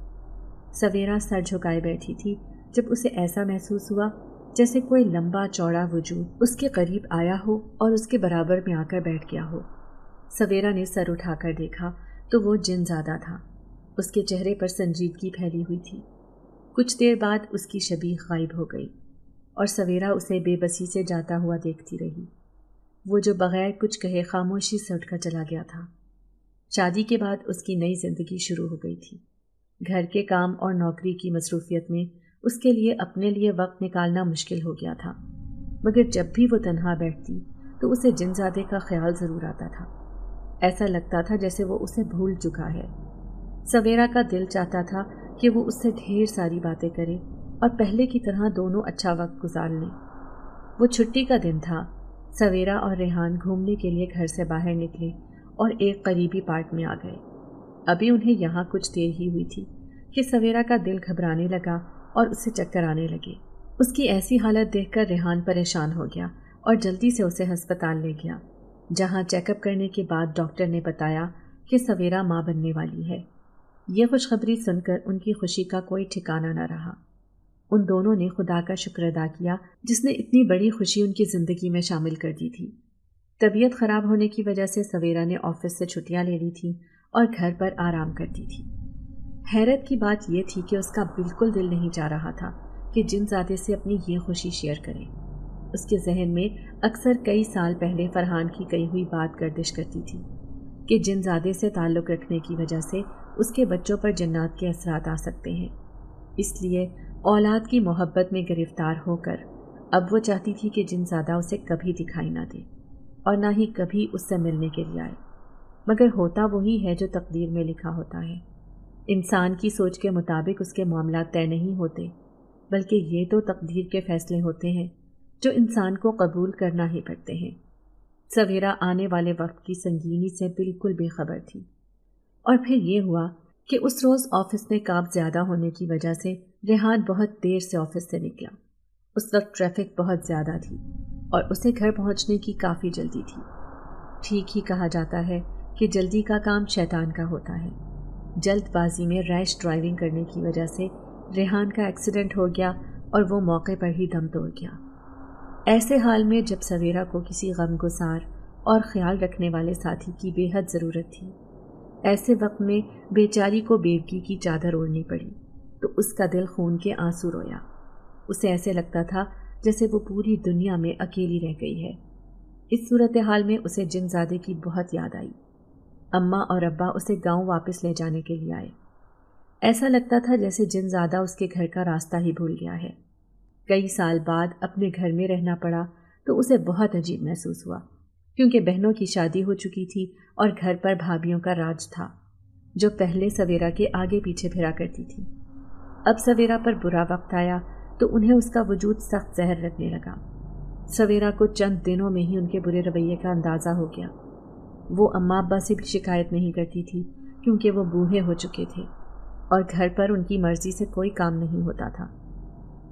سویرا سر جھکائے بیٹھی تھی جب اسے ایسا محسوس ہوا جیسے کوئی لمبا چوڑا وجود اس کے قریب آیا ہو اور اس کے برابر میں آ کر بیٹھ گیا ہو. سویرا نے سر اٹھا کر دیکھا تو وہ جن زادہ تھا. اس کے چہرے پر سنجیدگی پھیلی ہوئی تھی. کچھ دیر بعد اس کی شبیہ غائب ہو گئی اور سویرا اسے بے بسی سے جاتا ہوا دیکھتی رہی. وہ جو بغیر کچھ کہے خاموشی سے اٹھ کر چلا گیا تھا. شادی کے بعد اس کی نئی زندگی شروع ہو گئی تھی. گھر کے کام اور نوکری کی مصروفیت میں اس کے لیے اپنے لیے وقت نکالنا مشکل ہو گیا تھا. مگر جب بھی وہ تنہا بیٹھتی تو اسے جن زادے کا خیال ضرور آتا تھا. ایسا لگتا تھا جیسے وہ اسے بھول چکا ہے. سویرا کا دل چاہتا تھا کہ وہ اس سے ڈھیر ساری باتیں کرے اور پہلے کی طرح دونوں اچھا وقت گزار لیں. وہ چھٹی کا دن تھا. سویرا اور ریحان گھومنے کے لیے گھر سے باہر نکلے اور ایک قریبی پارک میں آ گئے. ابھی انہیں یہاں کچھ دیر ہی ہوئی تھی کہ سویرا کا دل گھبرانے لگا اور اسے چکر آنے لگے. اس کی ایسی حالت دیکھ کر ریحان پریشان ہو گیا اور جلدی سے اسے ہسپتال لے گیا، جہاں چیک اپ کرنے کے بعد ڈاکٹر نے بتایا کہ سویرا ماں بننے والی ہے. یہ خوشخبری سن کر ان کی خوشی کا کوئی ٹھکانہ نہ رہا. ان دونوں نے خدا کا شکر ادا کیا جس نے اتنی بڑی خوشی ان کی زندگی میں شامل کر دی تھی. طبیعت خراب ہونے کی وجہ سے سویرا نے آفس سے چھٹیاں لے لی تھیں اور گھر پر آرام کرتی تھی. حیرت کی بات یہ تھی کہ اس کا بالکل دل نہیں چاہ رہا تھا کہ جن زادے سے اپنی یہ خوشی شیئر کرے. اس کے ذہن میں اکثر کئی سال پہلے فرحان کی کہی ہوئی بات گردش کرتی تھی کہ جن زادے سے تعلق رکھنے کی وجہ سے اس کے بچوں پر جنات کے اثرات آ سکتے ہیں. اس لیے اولاد کی محبت میں گرفتار ہو کر اب وہ چاہتی تھی کہ جن زادہ اسے کبھی دکھائی نہ دے اور نہ ہی کبھی اس سے ملنے کے لیے آئے. مگر ہوتا وہی ہے جو تقدیر میں لکھا ہوتا ہے. انسان کی سوچ کے مطابق اس کے معاملات طے نہیں ہوتے، بلکہ یہ تو تقدیر کے فیصلے ہوتے ہیں جو انسان کو قبول کرنا ہی پڑتے ہیں. سویرا آنے والے وقت کی سنگینی سے بالکل بے خبر تھی. اور پھر یہ ہوا کہ اس روز آفس میں کام زیادہ ہونے کی وجہ سے ریحان بہت دیر سے آفس سے نکلا. اس وقت ٹریفک بہت زیادہ تھی اور اسے گھر پہنچنے کی کافی جلدی تھی. ٹھیک ہی کہا جاتا ہے کہ جلدی کا کام شیطان کا ہوتا ہے. جلد بازی میں ریش ڈرائیونگ کرنے کی وجہ سے ریحان کا ایکسیڈنٹ ہو گیا اور وہ موقع پر ہی دم توڑ گیا. ایسے حال میں جب سویرا کو کسی غم گسار اور خیال رکھنے والے ساتھی کی بے حد ضرورت تھی، ایسے وقت میں بیچاری کو بیوگی کی چادر اوڑھنی پڑی تو اس کا دل خون کے آنسو رویا. اسے ایسے لگتا تھا جیسے وہ پوری دنیا میں اکیلی رہ گئی ہے. اس صورتحال میں اسے جن زادے کی بہت یاد آئی. اماں اور ابا اسے گاؤں واپس لے جانے کے لیے آئے. ایسا لگتا تھا جیسے جن زادہ اس کے گھر کا راستہ ہی بھول گیا ہے. کئی سال بعد اپنے گھر میں رہنا پڑا تو اسے بہت عجیب محسوس ہوا، کیونکہ بہنوں کی شادی ہو چکی تھی اور گھر پر بھابھیوں کا راج تھا جو پہلے سویرا کے آگے پیچھے پھرا کرتی تھی. اب سویرا پر برا وقت آیا تو انہیں اس کا وجود سخت زہر لگنے لگا. سویرا کو چند دنوں میں ہی ان کے برے رویے کا اندازہ ہو گیا. وہ اماں ابا سے بھی شکایت نہیں کرتی تھی کیونکہ وہ بوڑھے ہو چکے تھے اور گھر پر ان کی مرضی سے کوئی کام نہیں ہوتا تھا.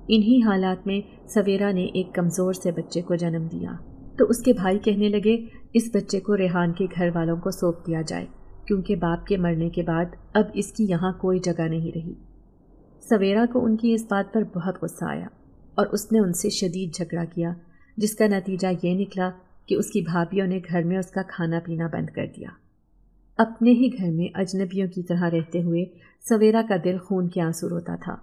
انہی حالات میں سویرا نے ایک کمزور سے بچے کو جنم دیا تو اس کے بھائی کہنے لگے اس بچے کو ریحان کے گھر والوں کو سونپ دیا جائے کیونکہ باپ کے مرنے کے بعد اب اس کی یہاں کوئی جگہ نہیں رہی. سویرا کو ان کی اس بات پر بہت غصہ آیا اور اس نے ان سے شدید جھگڑا کیا، جس کا نتیجہ یہ نکلا کہ اس کی بھابھیوں نے گھر میں اس کا کھانا پینا بند کر دیا۔ اپنے ہی گھر میں اجنبیوں کی طرح رہتے ہوئے سویرا کا دل خون کے آنسو روتا تھا۔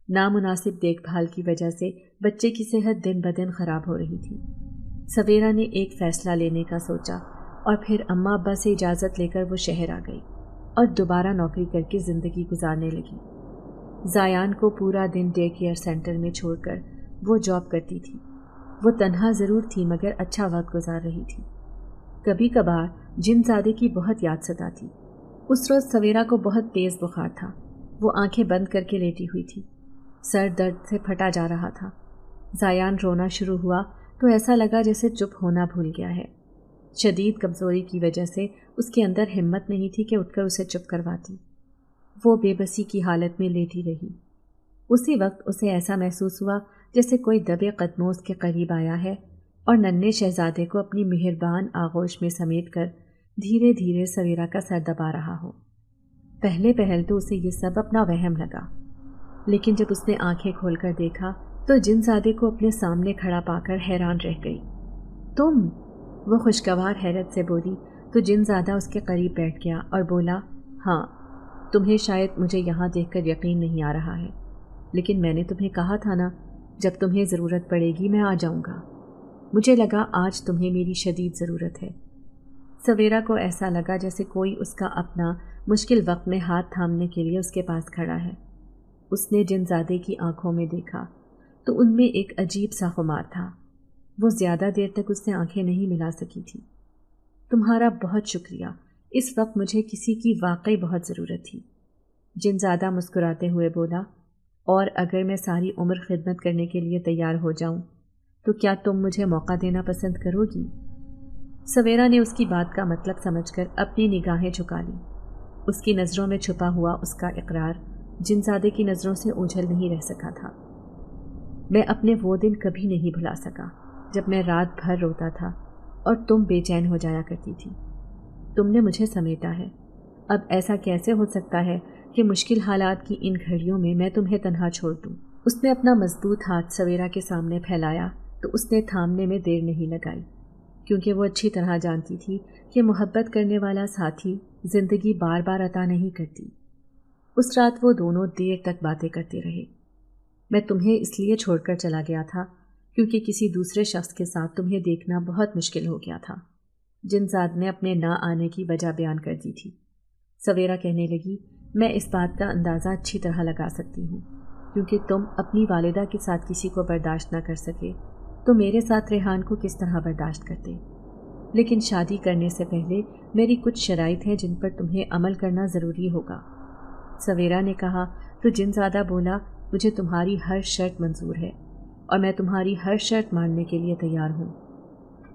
نامناسب دیکھ بھال کی وجہ سے بچے کی صحت دن بدن خراب ہو رہی تھی۔ سویرا نے ایک فیصلہ لینے کا سوچا اور پھر اماں ابا سے اجازت لے کر وہ شہر آ گئی اور دوبارہ نوکری کر کے زندگی گزارنے لگی۔ زایان کو پورا دن ڈے کیئر سینٹر میں چھوڑ کر وہ جاب کرتی تھی۔ وہ تنہا ضرور تھی مگر اچھا وقت گزار رہی تھی۔ کبھی کبھار جن زادے کی بہت یاد ستاتی۔ اس روز سویرا کو بہت تیز بخار تھا۔ وہ آنکھیں بند کر کے لیٹی ہوئی تھی۔ سر درد سے پھٹا جا رہا تھا۔ زایان رونا شروع ہوا تو ایسا لگا جیسے چپ ہونا بھول گیا ہے۔ شدید کمزوری کی وجہ سے اس کے اندر ہمت نہیں تھی کہ اٹھ کر اسے چپ کرواتی۔ وہ بے بسی کی حالت میں لیٹی رہی۔ اسی وقت اسے ایسا محسوس ہوا جیسے کوئی دبے قدموں اس کے قریب آیا ہے اور ننھے شہزادے کو اپنی مہربان آغوش میں سمیٹ کر دھیرے دھیرے سویرا کا سر دبا رہا ہو۔ پہلے پہل تو اسے یہ سب اپنا وہم لگا، لیکن جب اس نے آنکھیں کھول کر دیکھا تو جن زادے کو اپنے سامنے کھڑا پا کر حیران رہ گئی۔ تم؟ وہ خوشگوار حیرت سے بولی تو جن زادہ اس کے قریب بیٹھ گیا اور بولا، ہاں، تمہیں شاید مجھے یہاں دیکھ کر یقین نہیں آ رہا ہے، لیکن میں نے تمہیں کہا تھا نا، جب تمہیں ضرورت پڑے گی میں آ جاؤں گا۔ مجھے لگا آج تمہیں میری شدید ضرورت ہے۔ سویرا کو ایسا لگا جیسے کوئی اس کا اپنا مشکل وقت میں ہاتھ تھامنے کے لیے اس کے پاس کھڑا ہے۔ اس نے جن زادے کی آنکھوں میں دیکھا تو ان میں ایک عجیب سا خمار تھا۔ وہ زیادہ دیر تک اس سے آنکھیں نہیں ملا سکی تھی۔ تمہارا بہت شکریہ، اس وقت مجھے کسی کی واقعی بہت ضرورت تھی، جن زادہ مسکراتے ہوئے بولا، اور اگر میں ساری عمر خدمت کرنے کے لیے تیار ہو جاؤں تو کیا تم مجھے موقع دینا پسند کرو گی؟ سویرا نے اس کی بات کا مطلب سمجھ کر اپنی نگاہیں جھکا لیں۔ اس کی نظروں میں چھپا ہوا اس کا اقرار جن زادے کی نظروں سے اوجھل نہیں رہ سکا تھا۔ میں اپنے وہ دن کبھی نہیں بھلا سکا جب میں رات بھر روتا تھا اور تم بے چین ہو جایا کرتی تھی۔ تم نے مجھے سمیٹا ہے۔ اب ایسا کیسے ہو سکتا ہے کہ مشکل حالات کی ان گھڑیوں میں میں تمہیں تنہا چھوڑ دوں؟ اس نے اپنا مضبوط ہاتھ سویرا کے سامنے پھیلایا تو اس نے تھامنے میں دیر نہیں لگائی، کیونکہ وہ اچھی طرح جانتی تھی کہ محبت کرنے والا ساتھی زندگی بار بار عطا نہیں کرتی۔ اس رات وہ دونوں دیر تک باتیں کرتے رہے۔ میں تمہیں اس لیے چھوڑ کر چلا گیا تھا کیونکہ کسی دوسرے شخص کے ساتھ تمہیں دیکھنا بہت مشکل ہو گیا تھا۔ جن زاد نے اپنے نہ آنے کی وجہ بیان کر دی تھی۔ سویرا کہنے لگی، میں اس بات کا اندازہ اچھی طرح لگا سکتی ہوں، کیونکہ تم اپنی والدہ کے ساتھ کسی کو برداشت نہ کر سکے تو میرے ساتھ ریحان کو کس طرح برداشت کرتے؟ لیکن شادی کرنے سے پہلے میری کچھ شرائط ہیں جن پر تمہیں عمل کرنا ضروری ہوگا۔ سویرا نے کہا تو جن زادہ بولا، مجھے تمہاری ہر شرط منظور ہے اور میں تمہاری ہر شرط ماننے کے لیے تیار ہوں۔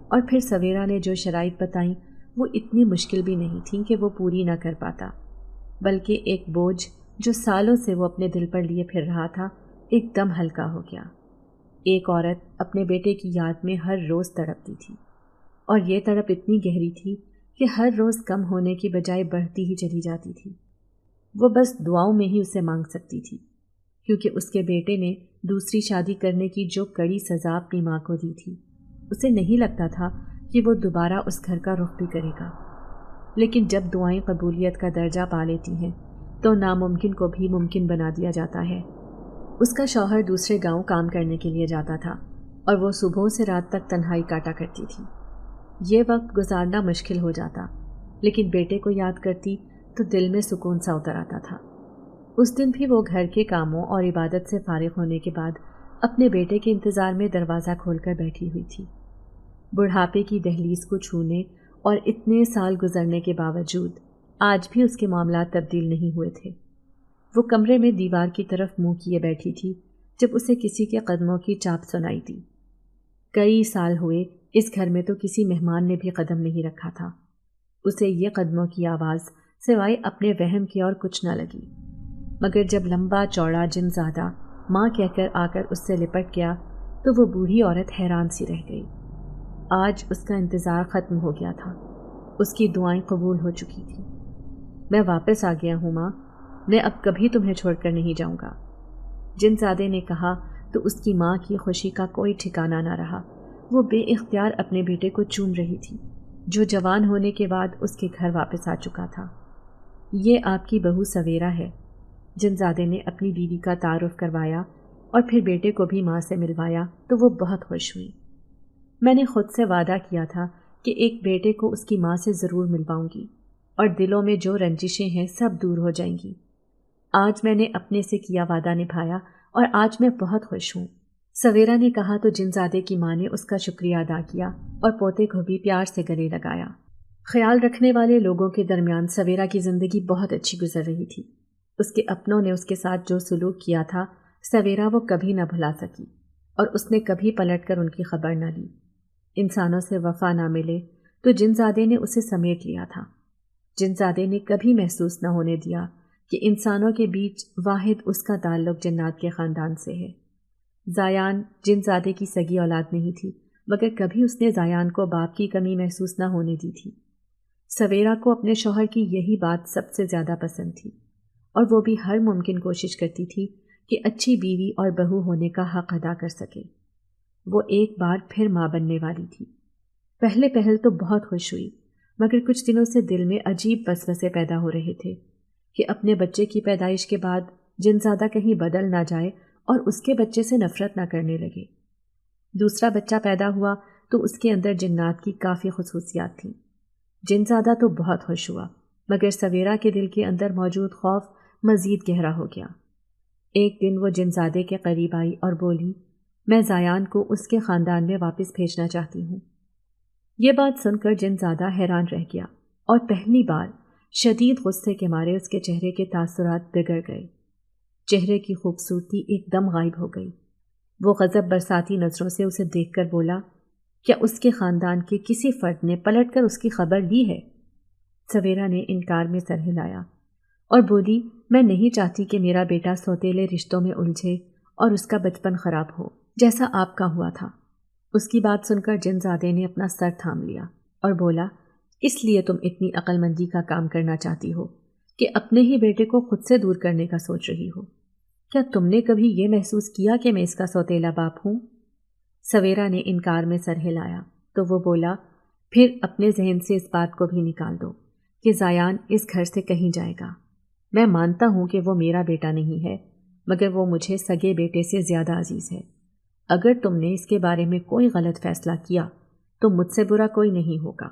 اور پھر سویرا نے جو شرائط بتائیں وہ اتنی مشکل بھی نہیں تھیں کہ وہ پوری نہ کر پاتا، بلکہ ایک بوجھ جو سالوں سے وہ اپنے دل پر لیے پھر رہا تھا ایک دم ہلکا ہو گیا۔ ایک عورت اپنے بیٹے کی یاد میں ہر روز تڑپتی تھی، اور یہ تڑپ اتنی گہری تھی کہ ہر روز کم ہونے کی بجائے بڑھتی ہی چلی جاتی تھی۔ وہ بس دعاؤں میں ہی اسے مانگ سکتی تھی، کیونکہ اس کے بیٹے نے دوسری شادی کرنے کی جو کڑی سزا اپنی ماں کو دی تھی، اسے نہیں لگتا تھا کہ وہ دوبارہ اس گھر کا رخ بھی کرے گا۔ لیکن جب دعائیں قبولیت کا درجہ پا لیتی ہیں تو ناممکن کو بھی ممکن بنا دیا جاتا ہے۔ اس کا شوہر دوسرے گاؤں کام کرنے کے لیے جاتا تھا اور وہ صبح سے رات تک تنہائی کاٹا کرتی تھی۔ یہ وقت گزارنا مشکل ہو جاتا، لیکن بیٹے کو یاد کرتی تو دل میں سکون سا اتر آتا تھا۔ اس دن بھی وہ گھر کے کاموں اور عبادت سے فارغ ہونے کے بعد اپنے بیٹے کے انتظار میں دروازہ کھول کر بیٹھی ہوئی تھی۔ بڑھاپے کی دہلیز کو چھونے اور اتنے سال گزرنے کے باوجود آج بھی اس کے معاملات تبدیل نہیں ہوئے تھے۔ وہ کمرے میں دیوار کی طرف منہ کیے بیٹھی تھی جب اسے کسی کے قدموں کی چاپ سنائی دی۔ کئی سال ہوئے اس گھر میں تو کسی مہمان نے بھی قدم نہیں رکھا تھا۔ اسے یہ قدموں کی آواز سوائے اپنے وہم کے اور کچھ نہ لگی، مگر جب لمبا چوڑا جن زادہ ماں کہہ کر آ کر اس سے لپٹ گیا تو وہ بوڑھی عورت حیران سی رہ گئی۔ آج اس کا انتظار ختم ہو گیا تھا، اس کی دعائیں قبول ہو چکی تھیں۔ میں واپس آ گیا ہوں ماں، میں اب کبھی تمہیں چھوڑ کر نہیں جاؤں گا۔ جنزادے نے کہا تو اس کی ماں کی خوشی کا کوئی ٹھکانہ نہ رہا۔ وہ بے اختیار اپنے بیٹے کو چوم رہی تھی جو جوان ہونے کے بعد اس کے گھر واپس آ چکا تھا۔ یہ آپ کی بہو سویرا ہے۔ جنزادے نے اپنی بیوی کا تعارف کروایا اور پھر بیٹے کو بھی ماں سے ملوایا تو وہ بہت خوش ہوئی۔ میں نے خود سے وعدہ کیا تھا کہ ایک بیٹے کو اس کی ماں سے ضرور ملواؤں گی اور دلوں میں جو رنجشیں ہیں سب دور ہو جائیں گی۔ آج میں نے اپنے سے کیا وعدہ نبھایا اور آج میں بہت خوش ہوں۔ سویرا نے کہا تو جنزادے کی ماں نے اس کا شکریہ ادا کیا اور پوتے کو بھی پیار سے گلے لگایا۔ خیال رکھنے والے لوگوں کے درمیان سویرا کی زندگی بہت اچھی گزر رہی تھی۔ اس کے اپنوں نے اس کے ساتھ جو سلوک کیا تھا سویرا وہ کبھی نہ بھلا سکی اور اس نے کبھی پلٹ کر ان کی خبر نہ لی۔ انسانوں سے وفا نہ ملے تو جنزادے نے اسے سمیٹ لیا تھا۔ جنزادے نے کبھی محسوس نہ ہونے دیا کہ انسانوں کے بیچ واحد اس کا تعلق جنات کے خاندان سے ہے۔ زایان جنزادے کی سگی اولاد نہیں تھی مگر کبھی اس نے زایان کو باپ کی کمی محسوس نہ ہونے دی تھی۔ سویرا کو اپنے شوہر کی یہی بات سب سے زیادہ پسند تھی اور وہ بھی ہر ممکن کوشش کرتی تھی کہ اچھی بیوی اور بہو ہونے کا حق ادا کر سکے۔ وہ ایک بار پھر ماں بننے والی تھی۔ پہلے پہل تو بہت خوش ہوئی مگر کچھ دنوں سے دل میں عجیب وسوسے پیدا ہو رہے تھے کہ اپنے بچے کی پیدائش کے بعد جنزادہ کہیں بدل نہ جائے اور اس کے بچے سے نفرت نہ کرنے لگے۔ دوسرا بچہ پیدا ہوا تو اس کے اندر جنات کی کافی خصوصیات تھیں۔ جنزادہ تو بہت خوش ہوا مگر سویرا کے دل کے اندر موجود خوف مزید گہرا ہو گیا۔ ایک دن وہ جنزادے کے قریب آئی اور بولی، میں زایان کو اس کے خاندان میں واپس بھیجنا چاہتی ہوں۔ یہ بات سن کر جنزادہ حیران رہ گیا اور پہلی بار شدید غصے کے مارے اس کے چہرے کے تاثرات بگڑ گئے۔ چہرے کی خوبصورتی ایک دم غائب ہو گئی۔ وہ غضب برساتی نظروں سے اسے دیکھ کر بولا، کیا اس کے خاندان کے کسی فرد نے پلٹ کر اس کی خبر لی ہے؟ سویرا نے انکار میں سر ہلایا اور بولی، میں نہیں چاہتی کہ میرا بیٹا سوتیلے رشتوں میں الجھے اور اس کا بچپن خراب ہو جیسا آپ کا ہوا تھا۔ اس کی بات سن کر جنزادے نے اپنا سر تھام لیا اور بولا، اس لیے تم اتنی عقل مندی کا کام کرنا چاہتی ہو کہ اپنے ہی بیٹے کو خود سے دور کرنے کا سوچ رہی ہو۔ کیا تم نے کبھی یہ محسوس کیا کہ میں اس کا سوتیلا باپ ہوں؟ سویرا نے انکار میں سر ہلایا تو وہ بولا، پھر اپنے ذہن سے اس بات کو بھی نکال دو کہ زایان اس گھر سے کہیں جائے گا۔ میں مانتا ہوں کہ وہ میرا بیٹا نہیں ہے مگر وہ مجھے سگے بیٹے سے زیادہ عزیز ہے۔ اگر تم نے اس کے بارے میں کوئی غلط فیصلہ کیا تو مجھ سے برا کوئی نہیں ہوگا۔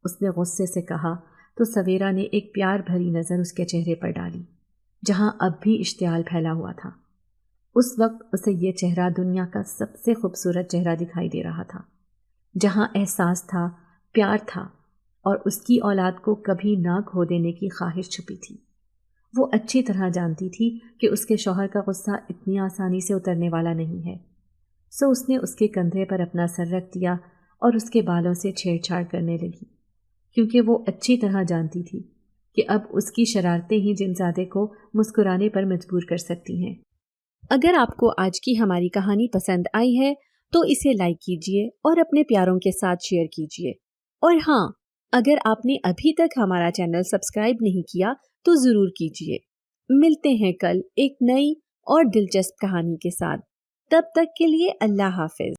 اس نے غصے سے کہا تو سویرا نے ایک پیار بھری نظر اس کے چہرے پر ڈالی جہاں اب بھی اشتعال پھیلا ہوا تھا۔ اس وقت اسے یہ چہرہ دنیا کا سب سے خوبصورت چہرہ دکھائی دے رہا تھا، جہاں احساس تھا، پیار تھا اور اس کی اولاد کو کبھی نہ کھو دینے کی خواہش چھپی تھی۔ وہ اچھی طرح جانتی تھی کہ اس کے شوہر کا غصہ اتنی آسانی سے اترنے والا نہیں ہے، سو اس نے اس کے کندھے پر اپنا سر رکھ دیا اور اس کے بالوں سے چھیڑ چھاڑ کرنے لگی، کیونکہ وہ اچھی طرح جانتی تھی کہ اب اس کی شرارتیں ہی جنزادے کو مسکرانے پر مجبور کر سکتی ہیں۔ اگر آپ کو آج کی ہماری کہانی پسند آئی ہے تو اسے لائک کیجیے اور اپنے پیاروں کے ساتھ شیئر کیجیے، اور ہاں، اگر آپ نے ابھی تک ہمارا چینل سبسکرائب نہیں کیا تو ضرور کیجیے۔ ملتے ہیں کل ایک نئی اور دلچسپ کہانی کے ساتھ، تب تک کے لیے اللہ حافظ۔